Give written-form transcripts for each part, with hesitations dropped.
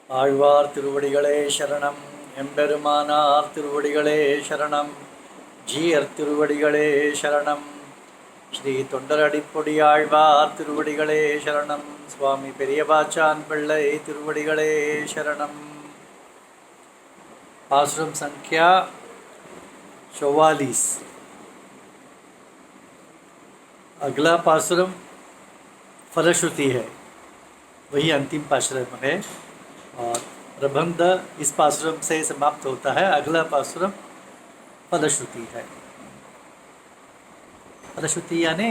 ஆழ்வார் திருவடிகளே சரணம். எம்பெருமானார் திருவடிகளே சரணம். ஜீயர் திருவடிகளே சரணம். ஸ்ரீ தொண்டரடிப்பொடி ஆழ்வார் திருவடிகளே சரணம். சுவாமி பெரியபாச்சான் பிள்ளை திருவடிகளே शरणम। आश्रम संख्या 44। अगला पासुरम फलश्रुति है, वही अंतिम पासुरम है और प्रबंध इस पासुरम से समाप्त होता है। अगला पासुरम फलश्रुति है। फलश्रुति यानी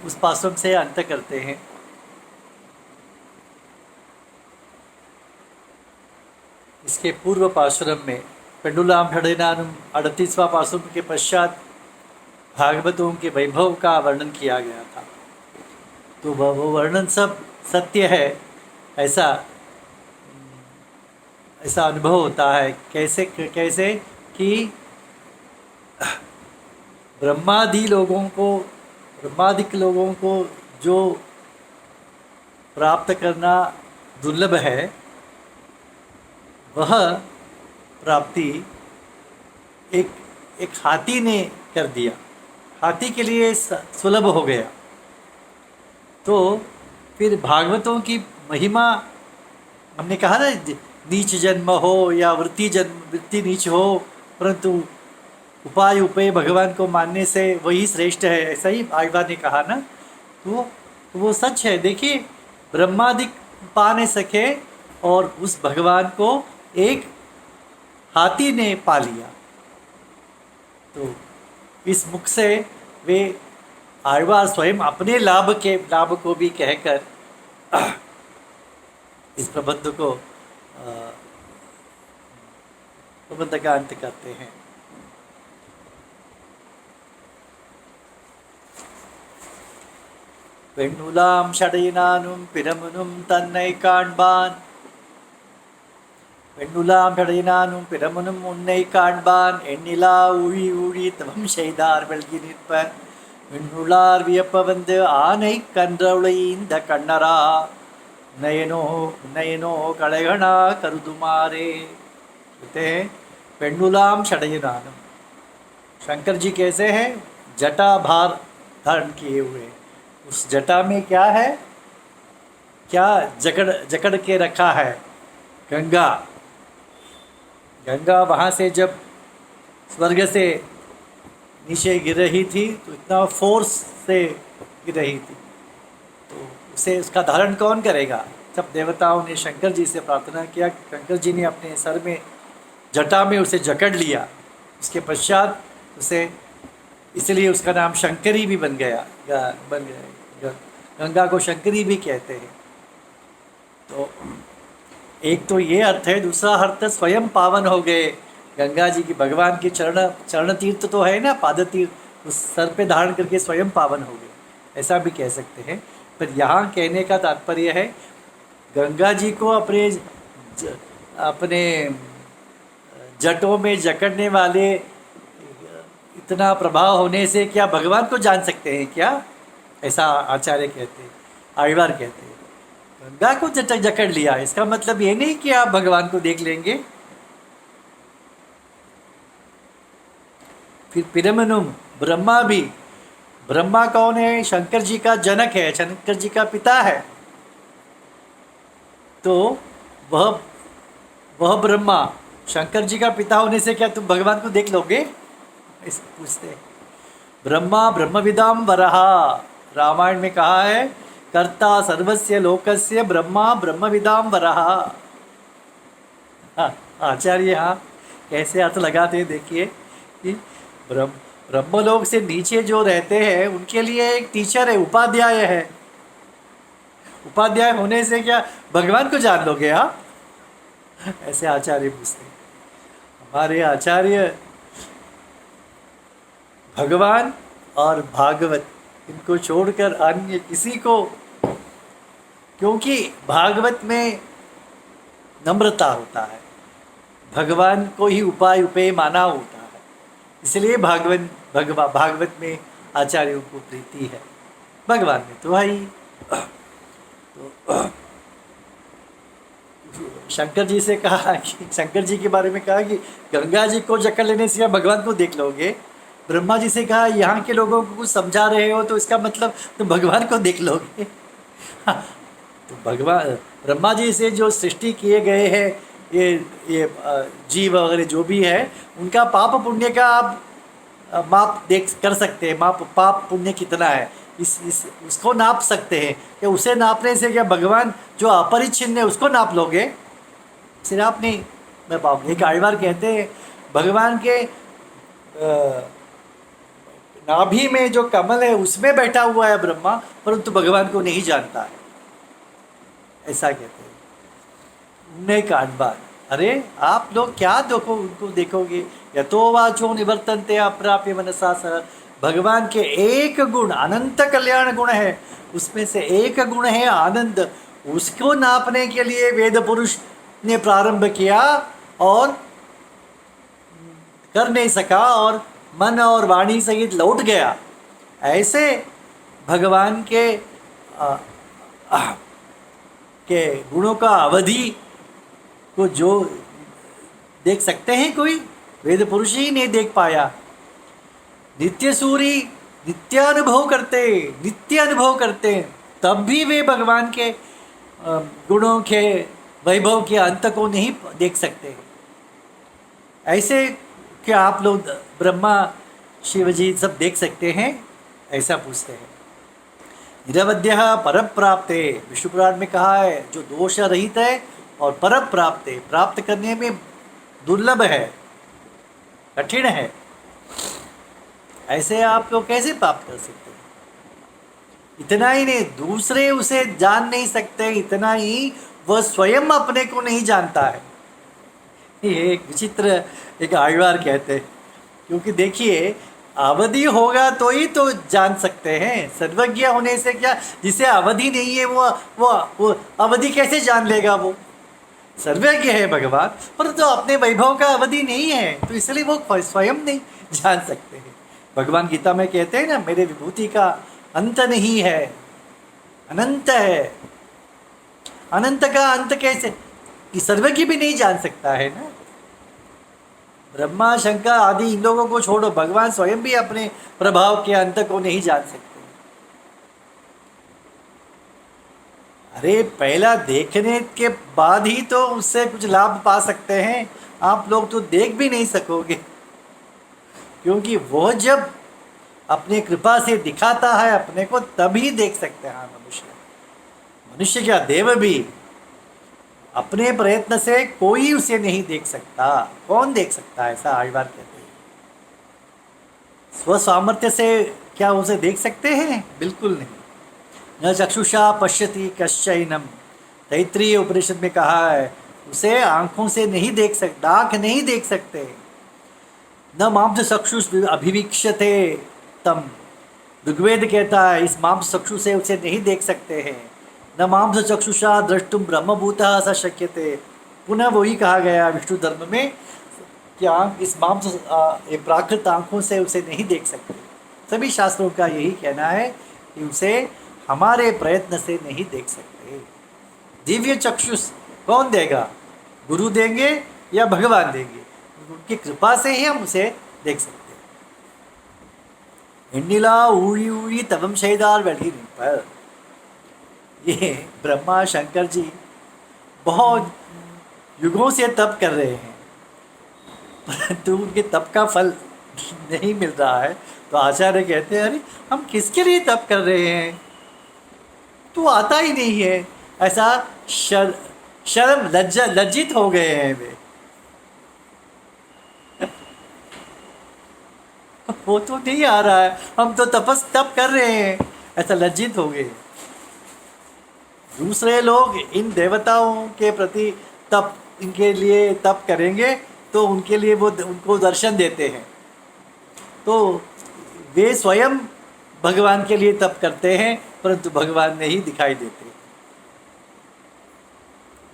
उस पासुरम से अंत करते हैं। इसके पूर्व पासुरम में पेंडुलाम षडेनानुम 38वां पासुरम के पश्चात भागवतों के वैभव का वर्णन किया गया था। तो वो वर्णन सब सत्य है ऐसा अनुभव होता है। कैसे कैसे कि ब्रह्मादिक लोगों को जो प्राप्त करना दुर्लभ है, वह प्राप्ति एक हाथी ने कर दिया। हाथी के लिए सुलभ हो गया। तो फिर भागवतों की महिमा, हमने कहा ना, नीच जन्म हो या वृत्ति नीच हो, परंतु उपाय भगवान को मानने से वही श्रेष्ठ है, ऐसा ही आழ்वार ने कहा ना। तो वो सच है। देखिए, ब्रह्मादिक पा नहीं सके और उस भगवान को एक हाथी ने पा लिया। तो इस मुख से वे आழ்वार स्वयं अपने लाभ को भी कहकर इस प्रबंध का अंत करते हैं। பெண்ணுலாம் ஷடையினானும் பிரமனும் தன்னை காண்பான்। பெண்ணுலாம் ஷடையினானும் பிரமனும் உன்னை காண்பான்। எண்ணிலா ஊழி ஊழி தவம் செய்தார் வெல்கி நிற்பர்। விண்ணுளார் வியப்ப வந்து ஆனை கன்றவுளை இந்த கண்ணரா நயனோ களைகணா கருதுமாरे। कहते हैं पेंडुलाम षडयनानम। शंकर जी कैसे हैं? जटा भार धारण किए हुए। उस जटा में क्या है? क्या जकड़ के रखा है? गंगा। वहाँ से जब स्वर्ग से नीचे गिर रही थी तो इतना फोर्स से गिर रही थी, तो उसे उसका धारण कौन करेगा? सब देवताओं ने शंकर जी से प्रार्थना किया। शंकर जी ने अपने सर में जटा में उसे जकड़ लिया। उसके पश्चात उसे, इसलिए उसका नाम शंकरी भी बन गया। गंगा को शंकरी भी कहते हैं। तो एक तो ये अर्थ है। दूसरा अर्थ स्वयं पावन हो गए। गंगा जी की, भगवान के चरण तीर्थ तो है ना, पाद तीर्थ, उस सर पे धारण करके स्वयं पावन हो गए, ऐसा भी कह सकते हैं। पर यहाँ कहने का तात्पर्य है, गंगा जी को अपने जटों में जकड़ने वाले इतना प्रभाव होने से क्या भगवान को जान सकते हैं क्या? ऐसा आचार्य कहते हैं, आழ்वार कहते हैं। गंगा को जकड़ लिया, इसका मतलब ये नहीं कि आप भगवान को देख लेंगे। फिर पिरमनुम, ब्रह्मा कौन है? शंकर जी का जनक है, शंकर जी का पिता है। तो वह ब्रह्मा शंकर जी का पिता होने से क्या तुम भगवान को देख लोगे? ऐसे पूछते हैं। ब्रह्मा ब्रह्मविदाम वरहा। रामायण में कहा है, कर्ता सर्वस्य लोकस्य ब्रह्मा ब्रह्मविदाम वरहा। आचार्य यहाँ कैसे हाथ लगाते हैं, देखिए कि ब्रह्मलोक से नीचे जो रहते हैं उनके लिए एक टीचर है, उपाध्याय है। उपाध्याय होने से क्या भगवान को जान लोगे आप? ऐसे आचार्य पूछते हैं। हमारे आचार्य भगवान और भागवत, इनको छोड़कर अन्य किसी को, क्योंकि भागवत में नम्रता होता है, भगवान को ही उपाय माना होता है, इसलिए भागवत में आचार्यों को प्रीति है। भगवान में तो है ही। तो शंकर जी से कहा कि शंकर जी के बारे में कहा कि गंगा जी को चक्कर लेने से या भगवान को देख लोगे। ब्रह्मा जी से कहा यहाँ के लोगों को कुछ समझा रहे हो तो इसका मतलब तुम भगवान को देख लोगे। हाँ, तो भगवान ब्रह्मा जी से जो सृष्टि किए गए हैं ये जीव वगैरह जो भी है, उनका पाप पुण्य का आप माप देख कर सकते हैं। माप पाप पुण्य कितना है इस उसको नाप सकते हैं। कि उसे नापने से क्या भगवान जो अपरिच्छिन्न है उसको नाप लोगे? सिर्फ आप नहीं मैं पाऊँगी। एक आழ்वार कहते हैं भगवान के नाभि में जो कमल है उसमें बैठा हुआ है ब्रह्मा, परंतु भगवान को नहीं जानता है, ऐसा कहते हैं। उन्हें कांडबार, अरे आप लोग क्या देखो उनको देखोगे? यतो वाचो निवर्तन्ते अप्राप्य मनसा सह। भगवान के एक गुण अनंत कल्याण गुण है, उसमें से एक गुण है आनंद। उसको नापने के लिए वेद पुरुष ने प्रारंभ किया और कर नहीं सका और मन और वाणी सहित लौट गया। ऐसे भगवान के गुणों का अवधि को जो देख सकते हैं कोई वेद पुरुष ही नहीं देख पाया। नित्य सूरी नित्य अनुभव करते तब भी वे भगवान के गुणों के वैभव के अंत को नहीं देख सकते। ऐसे क्या आप लोग ब्रह्मा शिव जी सब देख सकते हैं? ऐसा पूछते हैं। निरवध्य पर प्राप्ते, विष्णु पुराण में कहा है जो दोष रहित है और पर प्राप्ते, प्राप्त करने में दुर्लभ है, कठिन है। ऐसे आप लोग कैसे प्राप्त कर सकते हैं? इतना ही नहीं, दूसरे उसे जान नहीं सकते, इतना ही वह स्वयं अपने को नहीं जानता है। ये एक विचित्र एक आழ்वार कहते हैं, क्योंकि देखिए अवधि होगा तो ही तो जान सकते हैं। सर्वज्ञ होने से क्या, जिसे अवधि नहीं है वो अवधि कैसे जान लेगा? वो सर्वज्ञ है भगवान, पर तो अपने वैभव का अवधि नहीं है, तो इसलिए वो स्वयं नहीं जान सकते हैं। भगवान गीता में कहते हैं ना, मेरे विभूति का अंत नहीं है, अनंत है। अनंत का अंत कैसे? कि सर्वज्ञ भी नहीं जान सकता है ना। ब्रह्मा शंकर आदि इन लोगों को छोड़ो, भगवान स्वयं भी अपने प्रभाव के अंत को नहीं जान सकते। अरे पहला देखने के बाद ही तो उससे कुछ लाभ पा सकते हैं। आप लोग तो देख भी नहीं सकोगे, क्योंकि वो जब अपने कृपा से दिखाता है अपने को, तभी देख सकते हैं मनुष्य क्या देव भी अपने प्रयत्न से कोई उसे नहीं देख सकता। कौन देख सकता है? ऐसा आழ்वार कहते हैं। स्व सामर्थ्य से क्या उसे देख सकते हैं? बिल्कुल नहीं। न चक्षुषा पश्यति कश्चैनम, तैत्रीय उपनिषद में कहा है उसे आंखों से नहीं देख सकते, आँख नहीं देख सकते। न मांस चक्षुष अभिवीक्षते तम, ऋग्वेद कहता है इस मांस चक्षु से उसे नहीं देख सकते हैं। न मांस चक्षुषा द्रष्टुम ब्रह्मभूतः स शक्यते, पुनः वही कहा गया विष्णु धर्म में क्या इस मांस प्राकृत आँखों से उसे नहीं देख सकते। सभी शास्त्रों का यही कहना है कि उसे हमारे प्रयत्न से नहीं देख सकते। दिव्य चक्षुष कौन देगा? गुरु देंगे या भगवान देंगे? उनकी कृपा से ही हम उसे देख सकते हैं। हिंडिला ऊड़ी ऊड़ी तवम शेदार बैठी पर, ये ब्रह्मा शंकर जी बहुत युगों से तप कर रहे हैं, परंतु उनके तप का फल नहीं मिल रहा है। तो आचार्य कहते हैं अरे हम किसके लिए तप कर रहे हैं? तो आता ही नहीं है। ऐसा शर्म लज्जित हो गए हैं वे। वो तो नहीं आ रहा है, हम तो तप कर रहे हैं, ऐसा लज्जित हो गए। दूसरे लोग इन देवताओं के प्रति तप, इनके लिए तप करेंगे तो उनके लिए वो उनको दर्शन देते हैं, तो वे स्वयं भगवान के लिए तप करते हैं, परंतु भगवान नहीं दिखाई देते।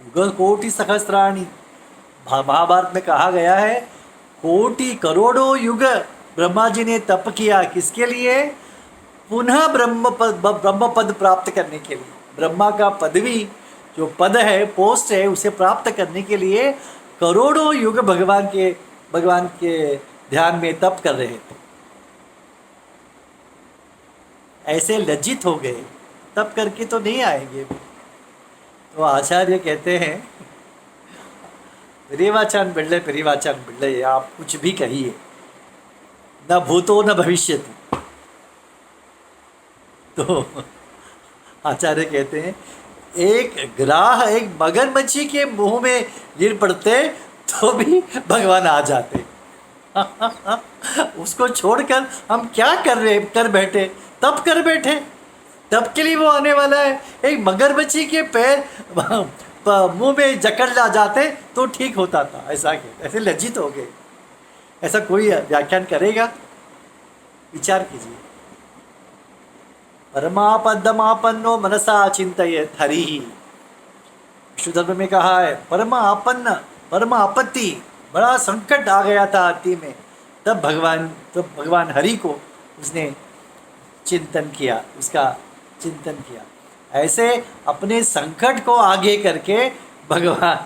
युग कोटि सहस्राणि, महाभारत में कहा गया है कोटि करोड़ों युग ब्रह्मा जी ने तप किया। किसके लिए? पुनः ब्रह्म पद प्राप्त करने के लिए। ब्रह्मा का पदवी जो पद है, पोस्ट है, उसे प्राप्त करने के लिए करोड़ों युग भगवान के ध्यान में तप कर रहे थे। ऐसे लज्जित हो गए, तप करके तो नहीं आएंगे। तो आचार्य कहते हैं, पेरीवाचान बिड़ले, आप कुछ भी कहिए, न भूतो न भविष्यति। तो आचार्य कहते हैं, एक ग्राह एक मगरमच्छी के मुंह में गिर पड़ते तो भी भगवान आ जाते। उसको छोड़कर हम क्या कर बैठे, तब कर बैठे, तब के लिए वो आने वाला है। एक मगरमच्छी के पैर मुंह में जकड़ ला जाते तो ठीक होता था, ऐसा क्या, ऐसे लज्जित हो गए। ऐसा कोई व्याख्यान करेगा? विचार कीजिए। परमापद्यमापन्नो मनसा चिंतयेत् हरिः। विष्णु धर्म में कहा है, परम आपत्ति, बड़ा संकट आ गया था हाथी में, तब भगवान हरि को उसने चिंतन किया, उसका चिंतन किया। ऐसे अपने संकट को आगे करके भगवान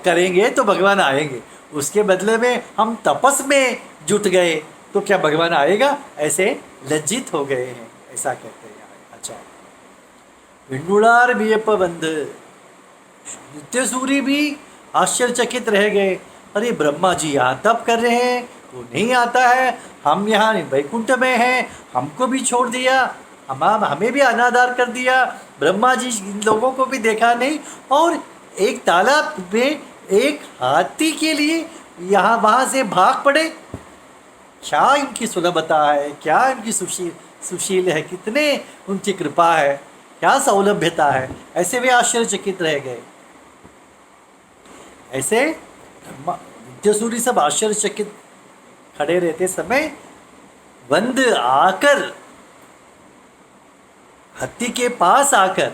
करेंगे तो भगवान आएंगे। उसके बदले में हम तपस में जुट गए तो क्या भगवान आएगा? ऐसे लज्जित हो गए हैं, ऐसा कहते हैं। अच्छा, विंडुलार बियपबंध, नित्य सूरी भी आश्चर्यचकित रह गए। अरे ब्रह्मा जी यहाँ तप कर रहे हैं, वो नहीं आता है, हम यहाँ वैकुंठ में हैं, हमको भी छोड़ दिया, हमें भी अनादर कर दिया। ब्रह्मा जी इन लोगों को भी देखा नहीं, और एक तालाब में एक हाथी के लिए यहाँ वहाँ से भाग पड़े। क्या इनकी सुलभता है, क्या इनकी सुशील है, कितने उनकी कृपा है, क्या सौलभ्यता है। ऐसे वे आश्चर्यचकित रह गए। ऐसे नित्यसूरी सब आश्चर्यचकित खड़े रहते समय वंद आकर, हाथी के पास आकर,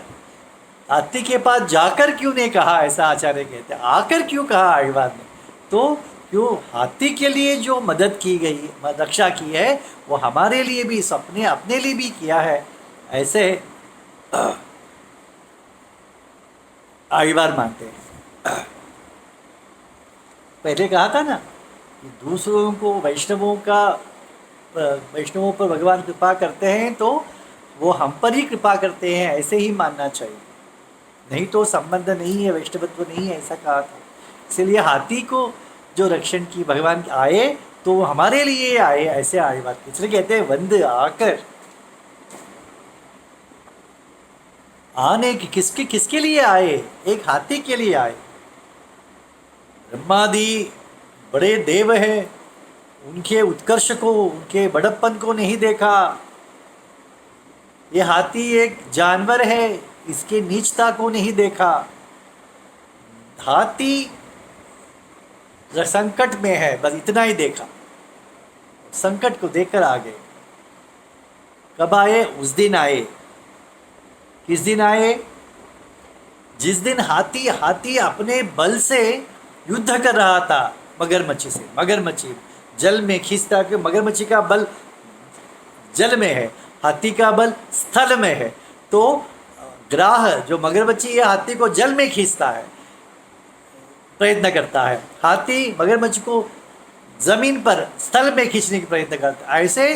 हाथी के पास जाकर क्यों नहीं कहा, ऐसा आचार्य कहते हैं। आकर क्यों कहा आयुर्वेद ने? तो क्यों हाथी के लिए जो मदद की गई, रक्षा की है, वो हमारे लिए भी, अपने लिए भी किया है, ऐसे आयुर्वेद मानते हैं। पहले कहा था ना कि दूसरों को, वैष्णवों पर भगवान कृपा करते हैं तो वो हम पर ही कृपा करते हैं, ऐसे ही मानना चाहिए, नहीं तो संबंध नहीं है, वैष्णवत्व नहीं है, ऐसा कहा था। इसलिए हाथी को जो रक्षण की भगवान आए तो हमारे लिए आए, ऐसे आए बात। इसलिए कहते हैं वंद आकर, आने की किसके लिए आए? एक हाथी के लिए आए। ब्रह्मादि बड़े देव हैं, उनके उत्कर्ष को, उनके बड़प्पन को नहीं देखा। ये हाथी एक जानवर है, इसके नीचता को नहीं देखा। हाथी संकट में है, बस इतना ही देखा, संकट को देखकर आ गए। कब आए? उस दिन आए। किस दिन आए? जिस दिन हाथी अपने बल से युद्ध कर रहा था मगरमच्छी से। मगरमच्छी जल में खींचता, कि मगरमच्छी का बल जल में है, हाथी का बल स्थल में है। तो ग्राह जो मगरमच्छी है, हाथी को जल में खींचता है, प्रयत्न करता है। हाथी मगरमच्छ को जमीन पर, स्थल में खींचने की प्रयत्न करता है। ऐसे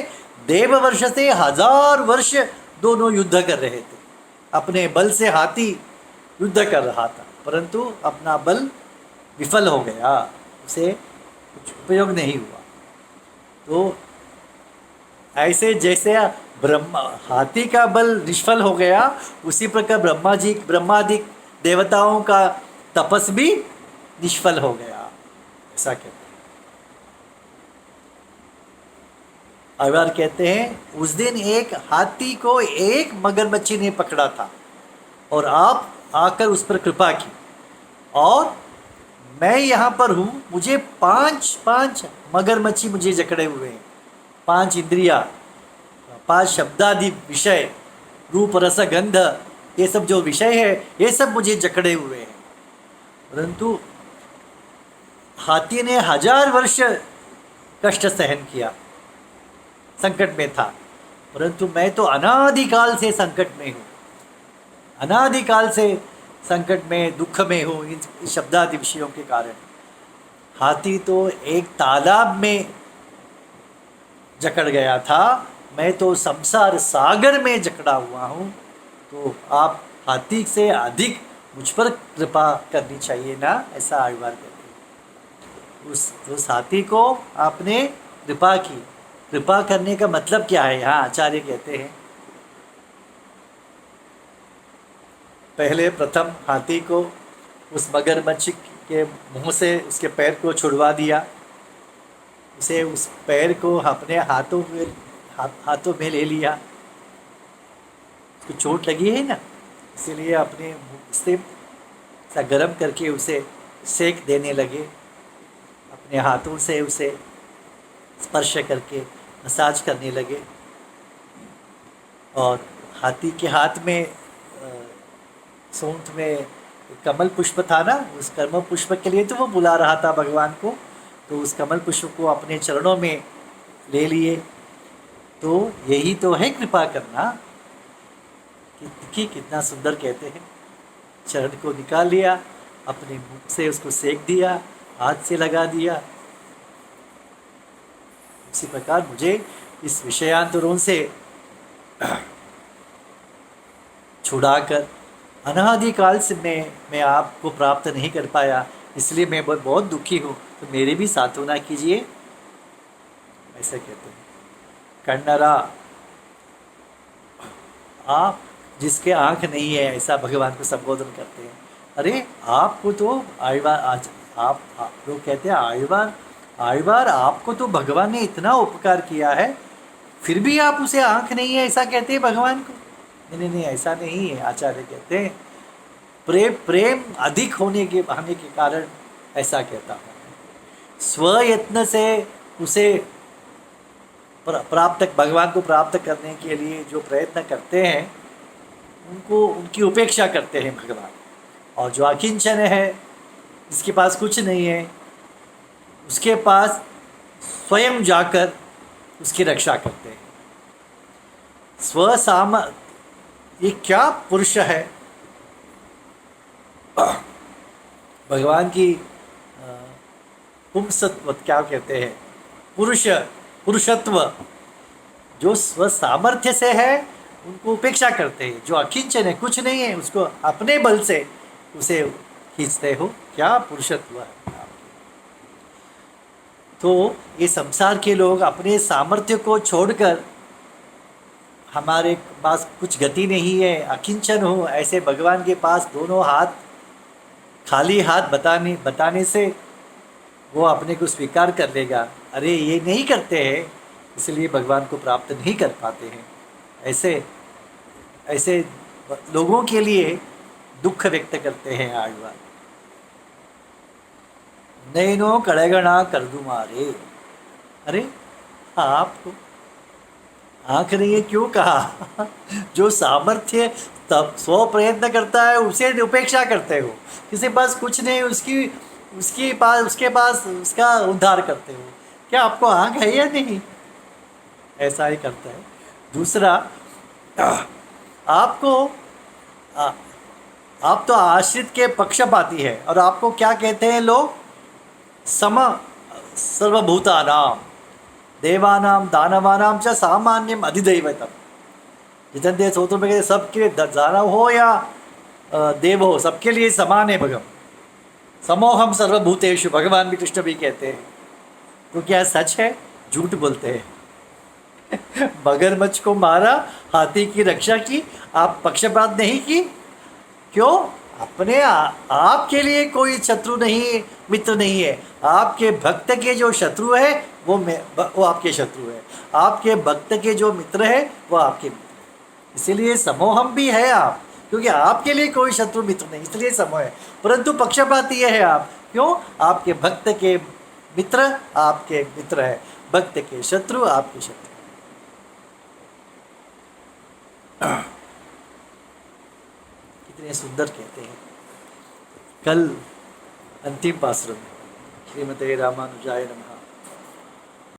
देववर्ष से 1000 वर्ष दोनों युद्ध कर रहे थे। अपने बल से हाथी युद्ध कर रहा था, परंतु अपना बल विफल हो गया, उसे कुछ उपयोग नहीं हुआ। तो ऐसे जैसे हाथी का बल निष्फल हो गया, उसी प्रकार ब्रह्मादि देवताओं का तपस भी निष्फल हो गया, ऐसा कहते हैं। अय्यर कहते हैं उस दिन एक हाथी को एक मगरमच्छी ने पकड़ा था और आप आकर उस पर कृपा की, और मैं यहाँ पर हूँ, मुझे पांच मगरमच्छी मुझे जकड़े हुए हैं। 5 इंद्रिया, 5 शब्दादि विषय, रूप रस गंध, ये सब जो विषय है, ये सब मुझे जकड़े हुए हैं। परंतु हाथी ने 1000 वर्ष कष्ट सहन किया, संकट में था, परंतु मैं तो अनादिकाल से संकट में हूँ। अनादिकाल से संकट में, दुख में हूँ इन शब्दादि विषयों के कारण। हाथी तो एक तालाब में जकड़ गया था, मैं तो संसार सागर में जकड़ा हुआ हूँ। तो आप हाथी से अधिक मुझ पर कृपा करनी चाहिए ना, ऐसा आழ்वार कहते हैं। उस हाथी को आपने कृपा की। कृपा करने का मतलब क्या है, यहाँ आचार्य कहते हैं, पहले प्रथम हाथी को उस मगरमच्छ के मुंह से उसके पैर को छुड़वा दिया, उसे उस पैर को अपने हाथों में ले लिया। उसको चोट लगी है ना, इसीलिए अपने मुंह से ऐसा गर्म करके उसे सेक देने लगे, अपने हाथों से उसे स्पर्श करके मसाज करने लगे। और हाथी के हाथ में सूंठ में कमल पुष्प था ना, उस कमल पुष्प के लिए तो वो बुला रहा था भगवान को, तो उस कमल पुष्प को अपने चरणों में ले लिए। तो यही तो है कृपा करना कि कितना सुंदर कहते हैं। चरण को निकाल लिया, अपने मुख से उसको सेक दिया, हाथ से लगा दिया। इसी प्रकार मुझे इस विषयांतरों से छुड़ाकर अनादिकाल से मैं आपको प्राप्त नहीं कर पाया, इसलिए मैं बहुत दुखी हूँ, तो मेरे भी सांत्वना कीजिए, ऐसा कहते हैं। कन्नरा, आप जिसके आंख नहीं है, ऐसा भगवान को संबोधन करते हैं। अरे आपको तो आழ்वार, आज आप लोग कहते हैं आழ்वार आपको तो भगवान ने इतना उपकार किया है, फिर भी आप उसे आंख नहीं है ऐसा कहते हैं भगवान को। नहीं, ऐसा नहीं है। आचार्य कहते हैं प्रेम अधिक होने के कारण ऐसा कहता हूँ। स्वयत्न से उसे भगवान को प्राप्त करने के लिए जो प्रयत्न करते हैं, उनको उनकी उपेक्षा करते हैं भगवान। और जो अकिंचन है, जिसके पास कुछ नहीं है, उसके पास स्वयं जाकर उसकी रक्षा करते हैं। स्वसाम, ये क्या पुरुष है, भगवान की पुंसत्व क्या कहते हैं, पुरुषत्व जो स्वसामर्थ्य से है, उनको उपेक्षा करते हैं। जो अकिंचन है, कुछ नहीं है, उसको अपने बल से उसे खींचते हो, क्या पुरुषत्व है। तो ये संसार के लोग अपने सामर्थ्य को छोड़कर, हमारे पास कुछ गति नहीं है, अकिंचन हो, ऐसे भगवान के पास दोनों हाथ, खाली हाथ बताने से वो अपने को स्वीकार कर लेगा। अरे ये नहीं करते हैं, इसलिए भगवान को प्राप्त नहीं कर पाते हैं। ऐसे लोगों के लिए दुख व्यक्त करते हैं आழ்वार। नैनो कड़गणा कर दूँ मारे। अरे आपको आँख नहीं है क्यों कहा? जो सामर्थ्य तब स्व प्रयत्न करता है, उसे उपेक्षा करते हो। किसी पास कुछ नहीं, उसके पास उसका उद्धार करते हो। क्या आपको आँख है या नहीं? ऐसा ही करता है। दूसरा, आप तो आश्रित के पक्षपाती है, और आपको क्या कहते हैं लोग? सर्वभूतानां देवानां दानवानां च सामान्यम अधिदैवतम। जितने सूत्रों में कहते सबके, दानव हो या देव हो, सबके लिए समान है भगवान। समोहम सर्वभूतेषु, भगवान भी, कृष्ण भी कहते हैं। तो क्या सच है? झूठ बोलते हैं। मगरमच्छ को मारा, हाथी की रक्षा की, आप पक्षपात नहीं की। क्यों? अपने आपके लिए कोई शत्रु नहीं, मित्र नहीं है। आपके भक्त के जो शत्रु है वो आपके शत्रु है, आपके भक्त के जो मित्र है वो आपके मित्र है। इसीलिए समोहम भी है आप, क्योंकि आपके लिए कोई शत्रु मित्र नहीं, इसलिए समोह है। परंतु पक्षपाती है आप। क्यों? आपके भक्त के मित्र आपके मित्र है, भक्त के शत्रु आपके शत्रु। कितने सुंदर कहते हैं। कल अंतिम पासुर में श्रीमते रामानुजाय नमः।